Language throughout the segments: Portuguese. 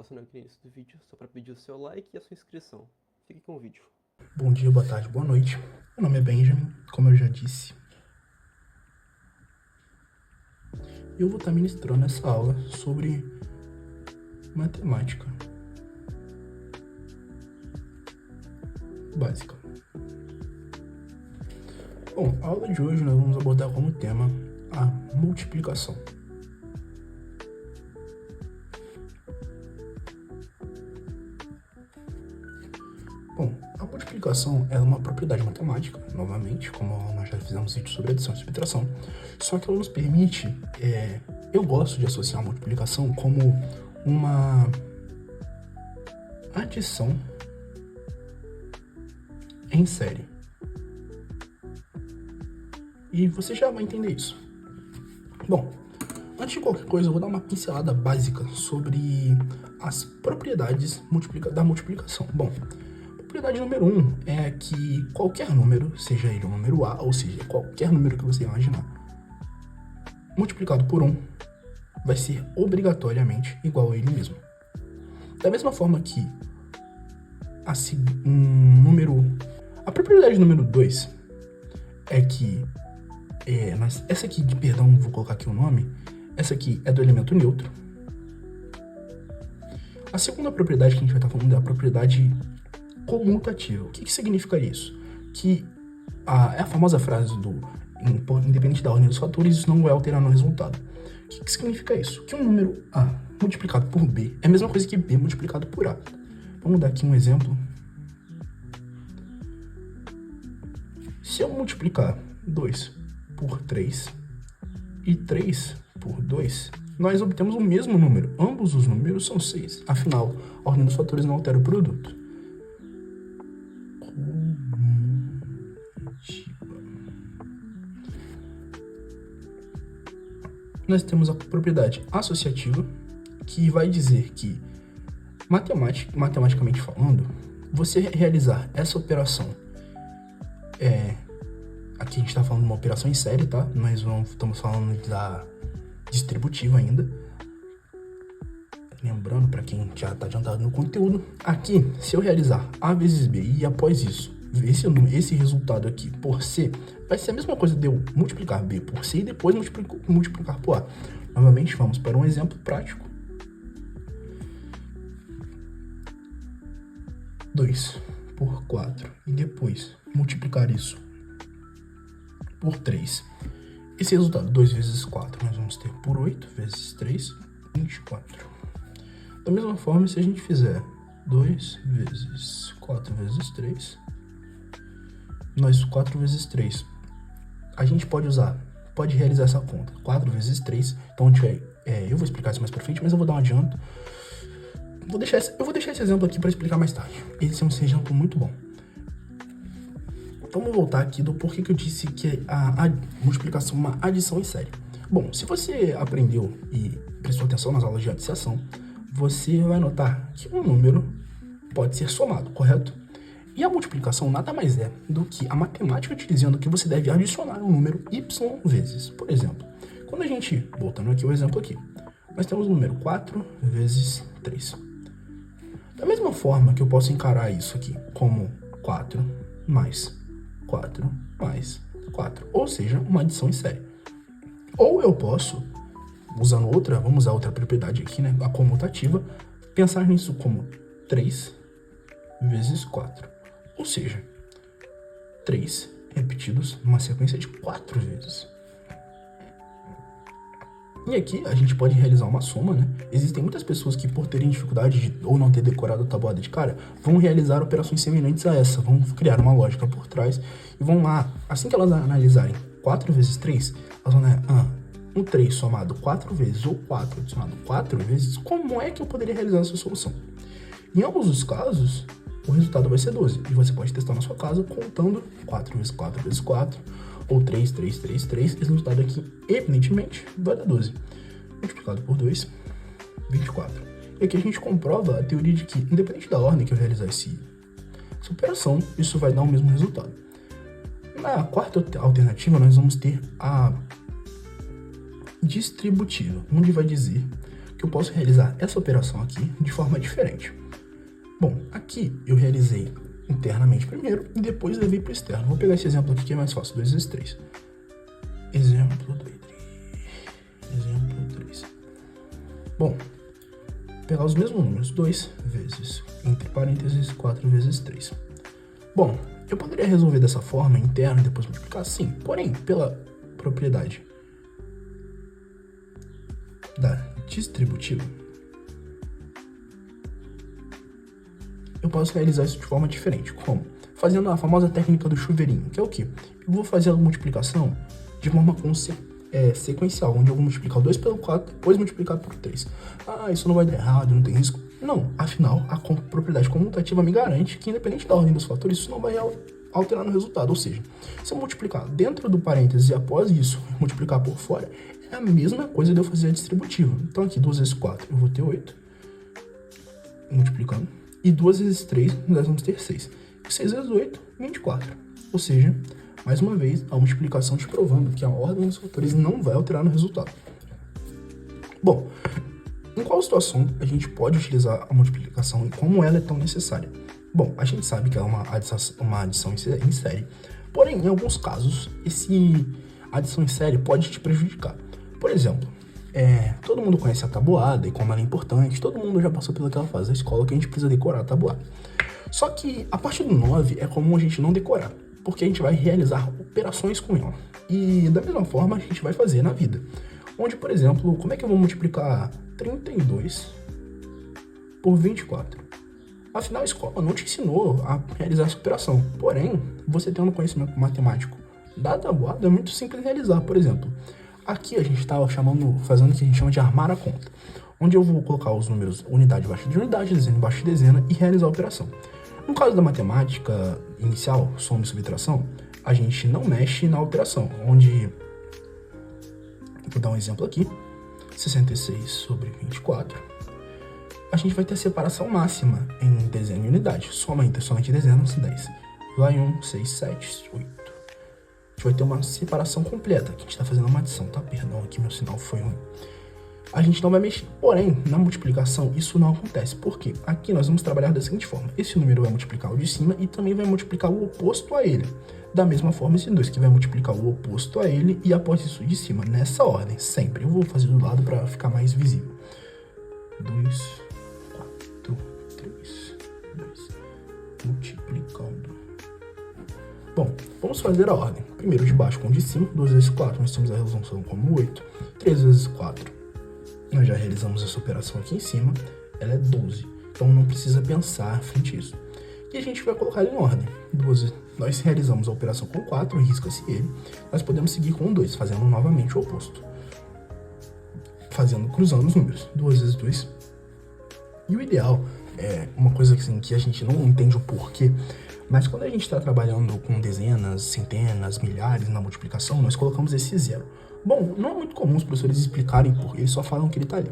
passando aqui no início do vídeo só para pedir o seu like e a sua inscrição. Fique com o vídeo. Bom dia, boa tarde, boa noite. Meu nome é Benjamin, como eu já disse. Eu vou estar ministrando essa aula sobre matemática básica. Bom, a aula de hoje nós vamos abordar como tema a multiplicação. Bom, a multiplicação é uma propriedade matemática, novamente, como nós já fizemos vídeo sobre adição e subtração, só que ela nos permite, eu gosto de associar a multiplicação como uma adição em série. E você já vai entender isso. Bom, antes de qualquer coisa, eu vou dar uma pincelada básica sobre as propriedades da multiplicação. Bom, propriedade número 1 é que qualquer número, seja ele um número A, ou seja, qualquer número que você imaginar, multiplicado por 1, vai ser obrigatoriamente igual a ele mesmo. Da mesma forma que a propriedade número 2 é que, essa aqui, vou colocar aqui o nome, essa aqui é do elemento neutro. A segunda propriedade que a gente vai estar falando é a propriedade comutativa. O que significa isso? Que é a famosa frase do independente da ordem dos fatores, isso não vai alterar no resultado. O que significa isso? Que um número A multiplicado por B é a mesma coisa que B multiplicado por A. Vamos dar aqui um exemplo. Se eu multiplicar 2 por 3 e 3 por 2, nós obtemos o mesmo número. Ambos os números são 6. Afinal, a ordem dos fatores não altera o produto. Nós temos a propriedade associativa, que vai dizer que, matematicamente falando, você realizar essa operação, aqui a gente está falando de uma operação em série, tá? Nós estamos falando da distributiva ainda. Lembrando, para quem já está adiantado no conteúdo, aqui, se eu realizar A vezes B e após isso, esse resultado aqui por C, vai ser a mesma coisa de eu multiplicar B por C e depois multiplicar por A. Novamente, vamos para um exemplo prático. 2 por 4 e depois multiplicar isso por 3. Esse resultado, 2 vezes 4, nós vamos ter por 8 vezes 3, 24. Da mesma forma, se a gente fizer 2 vezes 4 vezes 3, nós 4 vezes 3, a gente pode realizar essa conta, 4 vezes 3, então eu vou explicar isso mais pra frente, mas eu vou dar um adianto. Eu vou deixar esse exemplo aqui para explicar mais tarde. Esse é um exemplo muito bom. Vamos voltar aqui do porquê que eu disse que a multiplicação é uma adição em série. Bom, se você aprendeu e prestou atenção nas aulas de adiciação, você vai notar que um número pode ser somado, correto? E a multiplicação nada mais é do que a matemática te dizendo que você deve adicionar um número y vezes. Por exemplo, quando a gente, voltando aqui o exemplo aqui, nós temos o número 4 vezes 3. Da mesma forma que eu posso encarar isso aqui como 4 mais 4 mais 4, ou seja, uma adição em série. Ou eu posso, vamos usar outra propriedade aqui, né, a comutativa, pensar nisso como 3 vezes 4, ou seja, 3 repetidos numa sequência de 4 vezes. E aqui a gente pode realizar uma soma, né? Existem muitas pessoas que, por terem dificuldade ou não ter decorado a tabuada de cara, vão realizar operações semelhantes a essa, vão criar uma lógica por trás e vão lá, assim que elas analisarem 4 vezes 3, elas vão um 3 somado 4 vezes ou 4 somado 4 vezes, como é que eu poderia realizar essa solução? Em ambos os casos, o resultado vai ser 12, e você pode testar na sua casa contando 4 vezes 4 vezes 4, ou 3, 3, 3, 3, esse resultado aqui, evidentemente, vai dar 12. Multiplicado por 2, 24. E aqui a gente comprova a teoria de que, independente da ordem que eu realizar essa operação, isso vai dar o mesmo resultado. Na quarta alternativa, nós vamos ter a distributiva, onde vai dizer que eu posso realizar essa operação aqui de forma diferente. Bom, aqui eu realizei internamente primeiro e depois levei para o externo. Vou pegar esse exemplo aqui que é mais fácil, 2 vezes 3. Exemplo 3. Bom, pegar os mesmos números, 2 vezes, entre parênteses, 4 vezes 3. Bom, eu poderia resolver dessa forma, interno, e depois multiplicar? Sim, porém, pela propriedade da distributiva, eu posso realizar isso de forma diferente. Como? Fazendo a famosa técnica do chuveirinho, que é o quê? Eu vou fazer a multiplicação de forma sequencial, onde eu vou multiplicar o 2 pelo 4, depois multiplicar por 3. Ah, isso não vai dar errado, não tem risco. Não, afinal, a propriedade comutativa me garante que, independente da ordem dos fatores, isso não vai alterar no resultado. Ou seja, se eu multiplicar dentro do parênteses e após isso multiplicar por fora, é a mesma coisa de eu fazer a distributiva. Então aqui, 2 vezes 4, eu vou ter 8, multiplicando. E 2 vezes 3, nós vamos ter 6. 6 vezes 8, 24. Ou seja, mais uma vez, a multiplicação te provando que a ordem dos fatores não vai alterar no resultado. Bom, em qual situação a gente pode utilizar a multiplicação e como ela é tão necessária? Bom, a gente sabe que ela é uma adição em série, porém, em alguns casos, a adição em série pode te prejudicar. Por exemplo, todo mundo conhece a tabuada e como ela é importante, todo mundo já passou pelaquela fase da escola que a gente precisa decorar a tabuada. Só que a partir do 9 é comum a gente não decorar, porque a gente vai realizar operações com ela. E da mesma forma a gente vai fazer na vida. Onde, por exemplo, como é que eu vou multiplicar 32 por 24? Afinal, a escola não te ensinou a realizar essa operação. Porém, você tendo conhecimento matemático da tabuada, é muito simples realizar. Por exemplo, aqui a gente estava fazendo o que a gente chama de armar a conta, onde eu vou colocar os números unidade abaixo de unidade, dezena abaixo de dezena e realizar a operação. No caso da matemática inicial, soma e subtração, a gente não mexe na operação, onde, vou dar um exemplo aqui, 66 sobre 24, a gente vai ter a separação máxima em dezena e unidade, somente dezenas, 10. Vai 1, 6, 7, 8. A gente vai ter uma separação completa, que a gente está fazendo uma adição, tá? Perdão, aqui meu sinal foi ruim. A gente não vai mexer. Porém, na multiplicação, isso não acontece. Por quê? Aqui nós vamos trabalhar da seguinte forma. Esse número vai multiplicar o de cima e também vai multiplicar o oposto a ele. Da mesma forma, esse 2 que vai multiplicar o oposto a ele e após isso de cima. Nessa ordem, sempre. Eu vou fazer do lado para ficar mais visível. 2, 4, 3, 2. Multiplicando. Bom, vamos fazer a ordem. Primeiro de baixo com o de cima. 2 vezes 4, nós temos a resolução como 8. 3 vezes 4. Nós já realizamos essa operação aqui em cima, ela é 12, então não precisa pensar frente a isso. E a gente vai colocar ele em ordem. 12, nós realizamos a operação com 4, risca-se ele, nós podemos seguir com 2, fazendo novamente o oposto. Cruzando os números, 2 vezes 2. E o ideal é uma coisa assim, que a gente não entende o porquê, mas quando a gente está trabalhando com dezenas, centenas, milhares na multiplicação, nós colocamos esse zero. Bom, não é muito comum os professores explicarem porque eles só falam que ele está ali.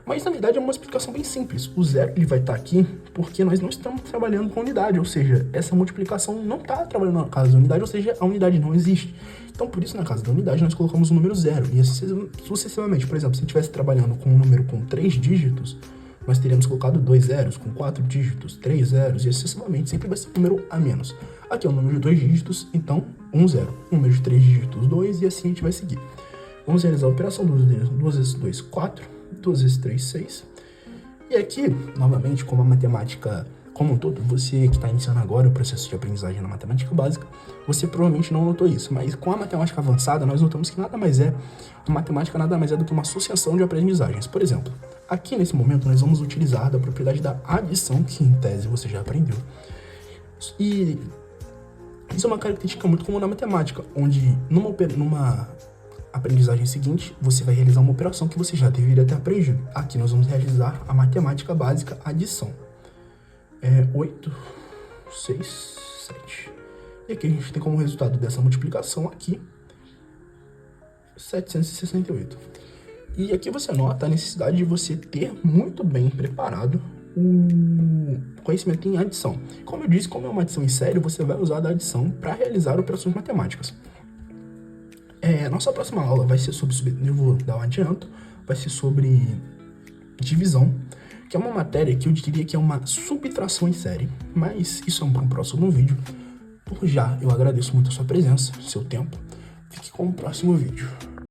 Mas na verdade é uma explicação bem simples. O zero ele vai estar aqui porque nós não estamos trabalhando com unidade, ou seja, essa multiplicação não está trabalhando na casa da unidade, ou seja, a unidade não existe. Então por isso na casa da unidade nós colocamos o número zero e assim sucessivamente. Por exemplo, se a gente estivesse trabalhando com um número com 3 dígitos, nós teríamos colocado 2 zeros, com 4 dígitos, 3 zeros e sucessivamente, sempre vai ser um número a menos. Aqui é um número de 2 dígitos, então 1 zero. Um número de 3 dígitos, 2 e assim a gente vai seguir. Vamos realizar a operação, 2 vezes 2, 4, 2 vezes 3, 6. E aqui, novamente, como a matemática como um todo, você que está iniciando agora o processo de aprendizagem na matemática básica, você provavelmente não notou isso, mas com a matemática avançada, nós notamos que a matemática nada mais é do que uma associação de aprendizagens. Por exemplo, aqui nesse momento nós vamos utilizar da propriedade da adição, que em tese você já aprendeu. E isso é uma característica muito comum na matemática, onde numa aprendizagem seguinte, você vai realizar uma operação que você já deveria ter aprendido. Aqui nós vamos realizar a matemática básica adição. 8, 6, 7. E aqui a gente tem como resultado dessa multiplicação aqui 768. E aqui você nota a necessidade de você ter muito bem preparado o conhecimento em adição. Como eu disse, como é uma adição em série, você vai usar da adição para realizar operações matemáticas. Nossa próxima aula vai ser sobre, eu vou dar um adianto, vai ser sobre divisão, que é uma matéria que eu diria que é uma subtração em série, mas isso é para um próximo vídeo. Por já, eu agradeço muito a sua presença, seu tempo. Fique com o próximo vídeo.